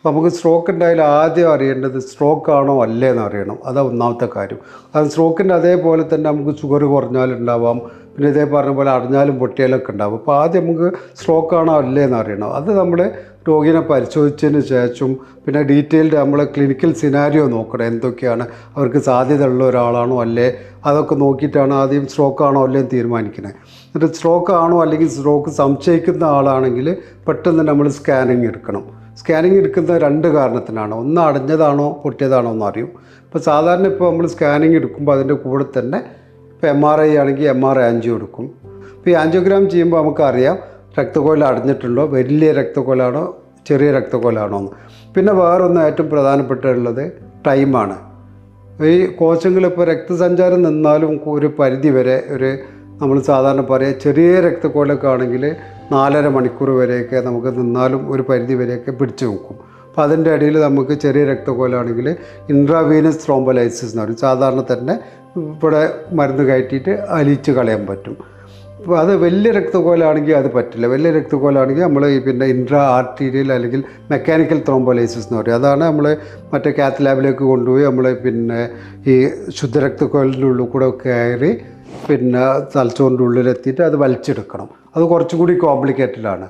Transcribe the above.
നമുക്ക് സ്ട്രോക്ക് ഉണ്ടായാലും ആദ്യം അറിയേണ്ടത് സ്ട്രോക്ക് ആണോ അല്ലേ എന്ന് അറിയണം. അതാണ് ഒന്നാമത്തെ കാര്യം. അത് സ്ട്രോക്കിൻ്റെ അതേപോലെ തന്നെ നമുക്ക് ഷുഗർ കുറഞ്ഞാലുണ്ടാവാം, പിന്നെ ഇതേ പറഞ്ഞ പോലെ അടഞ്ഞാലും പൊട്ടിയാലൊക്കെ ഉണ്ടാവും. അപ്പോൾ ആദ്യം നമുക്ക് സ്ട്രോക്ക് ആണോ അല്ലേ എന്ന് അറിയണം. അത് നമ്മൾ രോഗിനെ പരിശോധിച്ചതിന് ശേഷം പിന്നെ ഡീറ്റെയിൽഡ് നമ്മൾ ക്ലിനിക്കൽ സിനാരിയോ നോക്കണം. എന്തൊക്കെയാണ് അവർക്ക് സാധ്യത ഉള്ള ഒരാളാണോ അല്ലേ, അതൊക്കെ നോക്കിയിട്ടാണ് ആദ്യം സ്ട്രോക്ക് ആണോ അല്ലേ എന്ന് തീരുമാനിക്കുന്നത്. എന്നിട്ട് സ്ട്രോക്ക് ആണോ അല്ലെങ്കിൽ സ്ട്രോക്ക് സംശയിക്കുന്ന ആളാണെങ്കിൽ പെട്ടെന്ന് നമ്മൾ സ്കാനിങ് എടുക്കണം. സ്കാനിങ് എടുക്കുന്ന രണ്ട് കാരണത്തിനാണ്. ഒന്ന് അടഞ്ഞതാണോ പൊട്ടിയതാണോ എന്ന് അറിയും. ഇപ്പോൾ സാധാരണ ഇപ്പോൾ നമ്മൾ സ്കാനിങ് എടുക്കുമ്പോൾ അതിൻ്റെ കൂടെ തന്നെ ഇപ്പോൾ MRI ആണെങ്കിൽ MRI ആൻജിയോ എടുക്കും. ഇപ്പോൾ ഈ ആൻജിയോഗ്രാം ചെയ്യുമ്പോൾ നമുക്കറിയാം രക്തക്കൊഴൽ അടഞ്ഞിട്ടുണ്ടോ, വലിയ രക്തക്കൊഴലാണോ ചെറിയ രക്തക്കൊഴലാണോ എന്ന്. പിന്നെ വേറൊന്ന് ഏറ്റവും പ്രധാനപ്പെട്ടുള്ളത് ടൈമാണ്. ഈ കോശങ്ങളിപ്പോൾ രക്തസഞ്ചാരം നിന്നാലും ഒരു പരിധി വരെ നമ്മൾ സാധാരണ പറയുക ചെറിയ രക്തക്കൊഴലൊക്കെ ആണെങ്കിൽ 4.5 മണിക്കൂർ വരെയൊക്കെ നമുക്ക് നിന്നാലും ഒരു പരിധി വരെയൊക്കെ പിടിച്ചു നിൽക്കും. അപ്പോൾ അതിൻ്റെ ഇടയിൽ നമുക്ക് ചെറിയ രക്തക്കൊഴലാണെങ്കിൽ ഇൻട്രാവീനസ് ത്രോംബോലൈസിസ് എന്ന് പറയും. സാധാരണ തന്നെ ഇവിടെ മരുന്ന് കയറ്റിയിട്ട് അലിച്ച് കളയാൻ പറ്റും. അപ്പോൾ അത് വലിയ രക്തക്കൊഴലാണെങ്കിൽ അത് പറ്റില്ല. വലിയ രക്തക്കൊഴലാണെങ്കിൽ നമ്മൾ പിന്നെ ഇൻട്രാ ആർട്ടീരിയൽ അല്ലെങ്കിൽ മെക്കാനിക്കൽ ത്രോംബോലൈസിസ് എന്ന് പറയും. അതാണ് നമ്മൾ മറ്റേ കാത്ത് ലാബിലേക്ക് കൊണ്ടുപോയി നമ്മൾ പിന്നെ ഈ ശുദ്ധരക്തക്കൊഴലിൻ്റെ ഉള്ളിൽ കൂടെ കയറി പിന്നെ തലച്ചോറിൻ്റെ ഉള്ളിലെത്തിയിട്ട് അത് വലിച്ചെടുക്കണം. അത് കുറച്ചുകൂടി കോംപ്ലിക്കേറ്റഡാണ്.